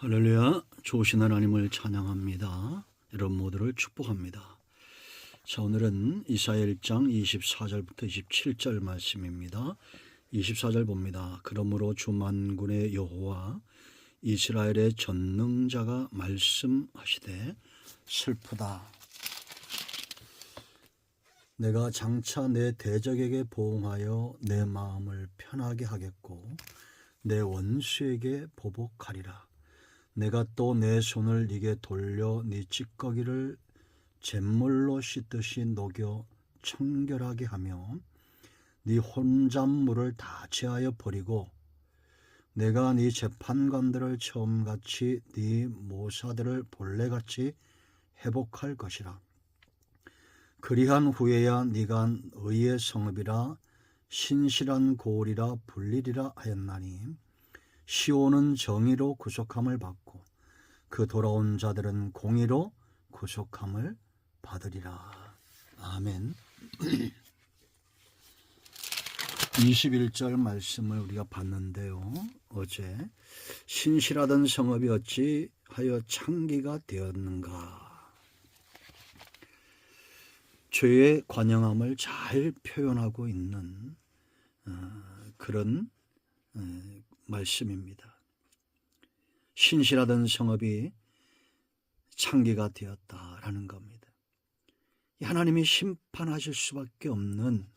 할렐루야, 좋으신 하나님을 찬양합니다. 여러분 모두를 축복합니다. 자, 오늘은 이사야 1장 24절부터 27절 말씀입니다. 24절 봅니다. 그러므로 주 만군의 여호와 이스라엘의 전능자가 말씀하시되 슬프다. 내가 장차 내 대적에게 보응하여 내 마음을 편하게 하겠고 내 원수에게 보복하리라. 내가 또 내 손을 네게 돌려 네 찌꺼기를 잿물로 씻듯이 녹여 청결하게 하며 네 혼잣물을 다 제하여 버리고 내가 네 재판관들을 처음같이 네 모사들을 본래같이 회복할 것이라. 그리한 후에야 네가 의의 성읍이라 신실한 고을이라 불리리라 하였나니 시온은 정의로 구속함을 받고 그 돌아온 자들은 공의로 구속함을 받으리라. 아멘. 21절 말씀을 우리가 봤는데요. 어제 신실하던 성읍이 어찌하여 창기가 되었는가. 죄의 관영함을 잘 표현하고 있는 그런 말씀입니다. 신실하던 성읍이 창기가 되었다라는 겁니다. 하나님이 심판하실 수밖에 없는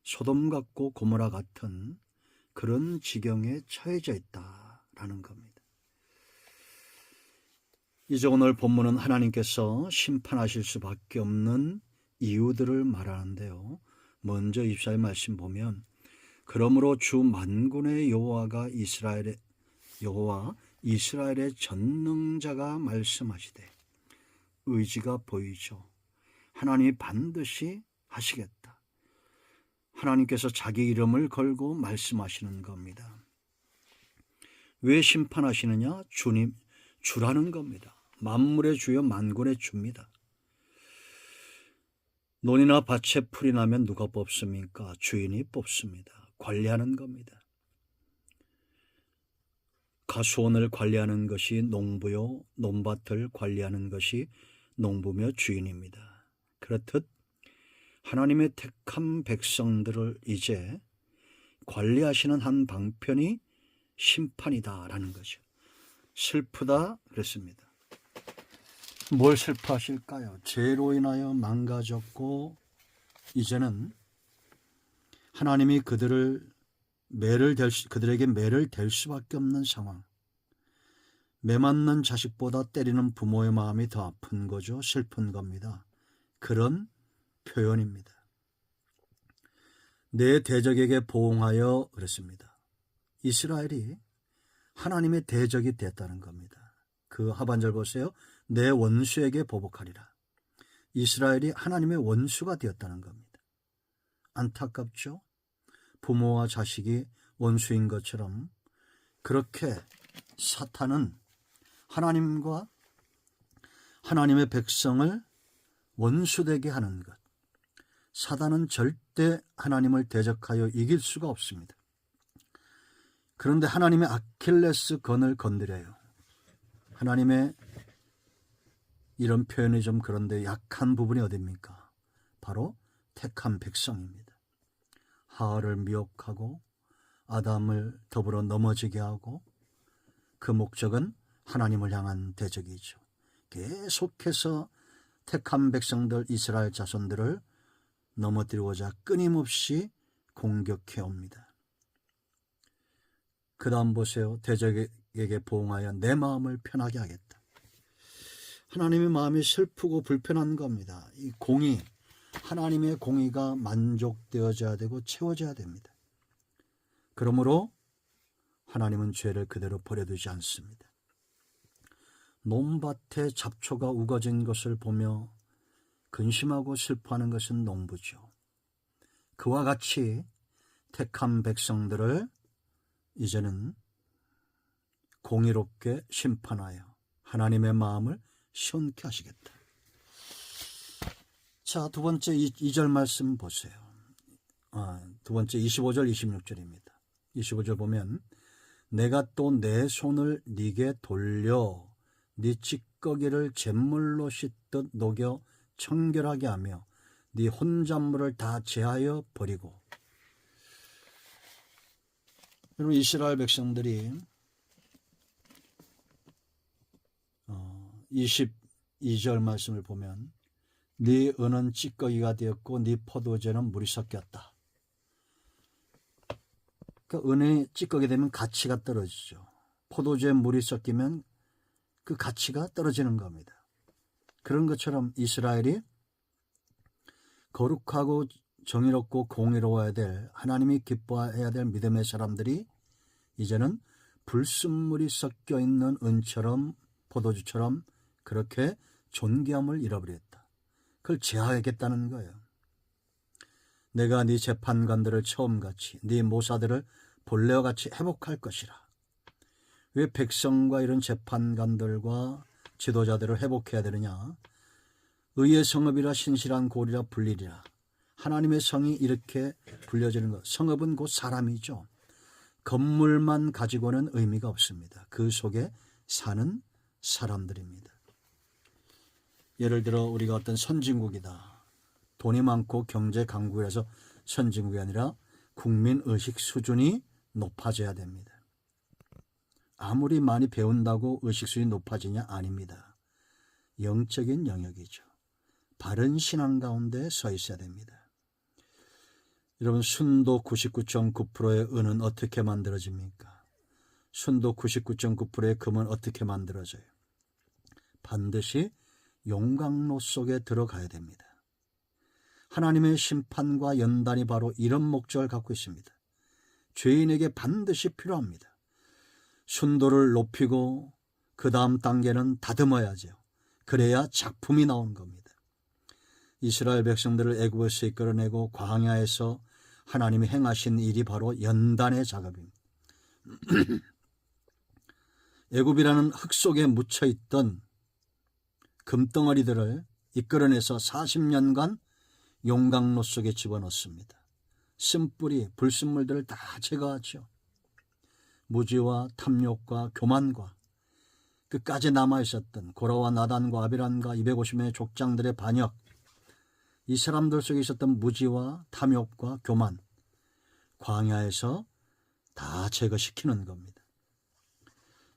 소돔 같고 고모라 같은 그런 지경에 처해져 있다라는 겁니다. 이제 오늘 본문은 하나님께서 심판하실 수밖에 없는 이유들을 말하는데요. 먼저 24절 말씀 보면 그러므로 주 만군의 여호와 이스라엘의 전능자가 말씀하시되 의지가 보이죠. 하나님이 반드시 하시겠다. 하나님께서 자기 이름을 걸고 말씀하시는 겁니다. 왜 심판하시느냐? 주라는 겁니다. 만물의 주여 만군의 주입니다. 논이나 밭에 풀이 나면 누가 뽑습니까? 주인이 뽑습니다. 관리하는 겁니다. 가수원을 관리하는 것이 농부요, 논밭을 관리하는 것이 농부며 주인입니다. 그렇듯 하나님의 택한 백성들을 이제 관리하시는 한 방편이 심판이다라는 거죠. 슬프다 그랬습니다. 뭘 슬퍼하실까요? 죄로 인하여 망가졌고 이제는 하나님이 그들에게 매를 댈 수밖에 없는 상황. 매 맞는 자식보다 때리는 부모의 마음이 더 아픈 거죠. 슬픈 겁니다. 그런 표현입니다. 내 대적에게 보응하여 그랬습니다. 이스라엘이 하나님의 대적이 됐다는 겁니다. 그 하반절 보세요. 내 원수에게 보복하리라. 이스라엘이 하나님의 원수가 되었다는 겁니다. 안타깝죠? 부모와 자식이 원수인 것처럼 그렇게 사탄은 하나님과 하나님의 백성을 원수되게 하는 것. 사단은 절대 하나님을 대적하여 이길 수가 없습니다. 그런데 하나님의 아킬레스 건을 건드려요. 하나님의 이런 표현이 좀 그런데 약한 부분이 어디입니까? 바로 택한 백성입니다. 하와를 미혹하고 아담을 더불어 넘어지게 하고 그 목적은 하나님을 향한 대적이죠. 계속해서 택한 백성들 이스라엘 자손들을 넘어뜨리고자 끊임없이 공격해 옵니다. 그 다음 보세요. 대적에게 보응하여 내 마음을 편하게 하겠다. 하나님의 마음이 슬프고 불편한 겁니다. 이 공의, 하나님의 공의가 만족되어져야 되고 채워져야 됩니다. 그러므로 하나님은 죄를 그대로 버려두지 않습니다. 논밭에 잡초가 우거진 것을 보며 근심하고 슬퍼하는 것은 농부죠. 그와 같이 택한 백성들을 이제는 공의롭게 심판하여 하나님의 마음을 시원케 하시겠다. 자, 두 번째 2절 말씀 보세요. 두 번째 25절 26절입니다. 25절 보면 내가 또 내 손을 네게 돌려 네 찌꺼기를 잿물로 씻듯 녹여 청결하게 하며 네 혼잣물을 다 제하여 버리고. 여러분, 이스라엘 백성들이 22절 말씀을 보면 네 은은 찌꺼기가 되었고 네 포도주는 물이 섞였다. 그러니까 은이 찌꺼기 되면 가치가 떨어지죠. 포도주에 물이 섞이면 그 가치가 떨어지는 겁니다. 그런 것처럼 이스라엘이 거룩하고 정의롭고 공의로워야 될, 하나님이 기뻐해야 될 믿음의 사람들이 이제는 불순물이 섞여 있는 은처럼 포도주처럼 그렇게 존귀함을 잃어버렸다. 그걸 제하하겠다는 거예요. 내가 네 재판관들을 처음같이 네 모사들을 본래와 같이 회복할 것이라. 왜 백성과 이런 재판관들과 지도자들을 회복해야 되느냐? 의의 성읍이라 신실한 고리라 불리리라. 하나님의 성이 이렇게 불려지는 것. 성읍은 곧 사람이죠. 건물만 가지고는 의미가 없습니다. 그 속에 사는 사람들입니다. 예를 들어 우리가 어떤 선진국이다. 돈이 많고 경제 강국이라서 선진국이 아니라 국민의식 수준이 높아져야 됩니다. 아무리 많이 배운다고 의식 수준이 높아지냐? 아닙니다. 영적인 영역이죠. 바른 신앙 가운데 서 있어야 됩니다. 여러분, 순도 99.9%의 은은 어떻게 만들어집니까? 순도 99.9%의 금은 어떻게 만들어져요? 반드시 용광로 속에 들어가야 됩니다. 하나님의 심판과 연단이 바로 이런 목적을 갖고 있습니다. 죄인에게 반드시 필요합니다. 순도를 높이고 그 다음 단계는 다듬어야죠. 그래야 작품이 나오는 겁니다. 이스라엘 백성들을 애굽에서 이끌어내고 광야에서 하나님이 행하신 일이 바로 연단의 작업입니다. 애굽이라는 흙 속에 묻혀있던 금덩어리들을 이끌어내서 40년간 용광로 속에 집어넣습니다. 쓴뿌리, 불순물들을 다 제거하죠. 무지와 탐욕과 교만과 끝까지 남아있었던 고라와 나단과 아비람과 250명의 족장들의 반역, 이 사람들 속에 있었던 무지와 탐욕과 교만, 광야에서 다 제거시키는 겁니다.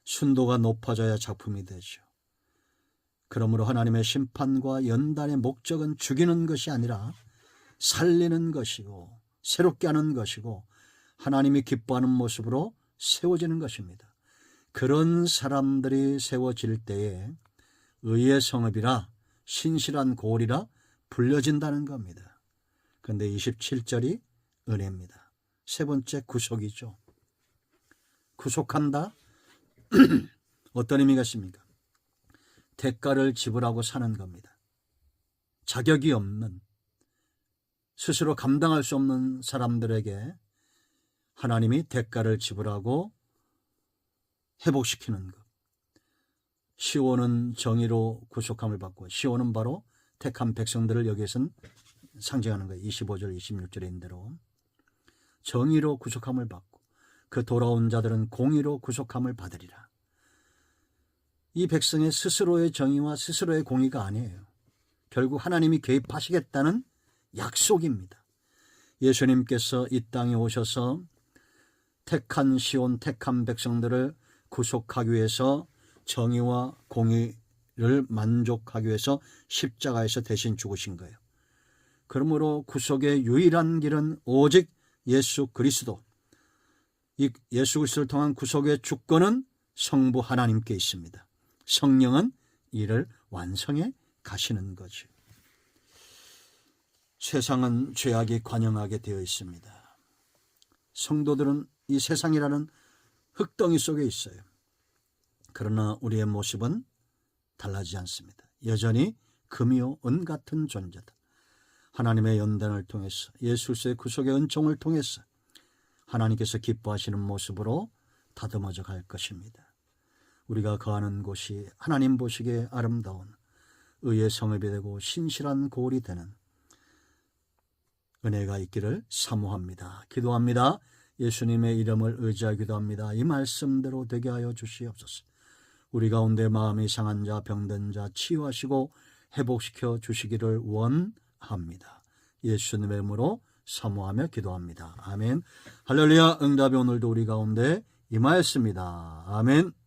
순도가 높아져야 작품이 되죠. 그러므로 하나님의 심판과 연단의 목적은 죽이는 것이 아니라 살리는 것이고 새롭게 하는 것이고 하나님이 기뻐하는 모습으로 세워지는 것입니다. 그런 사람들이 세워질 때에 의의 성읍이라 신실한 고리라 불려진다는 겁니다. 그런데 27절이 은혜입니다. 세 번째 구속이죠. 구속한다? 어떤 의미가 있습니까? 대가를 지불하고 사는 겁니다. 자격이 없는, 스스로 감당할 수 없는 사람들에게 하나님이 대가를 지불하고 회복시키는 것. 시온은 정의로 구속함을 받고, 시온은 바로 택한 백성들을 여기에선 상징하는 거예요. 25절 26절인 대로 정의로 구속함을 받고 그 돌아온 자들은 공의로 구속함을 받으리라. 이 백성의 스스로의 정의와 스스로의 공의가 아니에요. 결국 하나님이 개입하시겠다는 약속입니다. 예수님께서 이 땅에 오셔서 택한 시온, 택한 백성들을 구속하기 위해서 정의와 공의를 만족하기 위해서 십자가에서 대신 죽으신 거예요. 그러므로 구속의 유일한 길은 오직 예수 그리스도, 이 예수 그리스도를 통한 구속의 주권은 성부 하나님께 있습니다. 성령은 이를 완성해 가시는 거죠. 세상은 죄악이 관영하게 되어 있습니다. 성도들은 이 세상이라는 흙덩이 속에 있어요. 그러나 우리의 모습은 달라지지 않습니다. 여전히 금이요 은 같은 존재다. 하나님의 연단을 통해서 예수 그리스도의 구속의 은총을 통해서 하나님께서 기뻐하시는 모습으로 다듬어져 갈 것입니다. 우리가 거하는 곳이 하나님 보시기에 아름다운 의의 성읍이 되고 신실한 고을이 되는 은혜가 있기를 사모합니다. 기도합니다. 예수님의 이름을 의지하기도 합니다. 이 말씀대로 되게 하여 주시옵소서. 우리 가운데 마음이 상한 자, 병든 자 치유하시고 회복시켜 주시기를 원합니다. 예수님의 이름으로 사모하며 기도합니다. 아멘. 할렐루야. 응답이 오늘도 우리 가운데 임하였습니다. 아멘.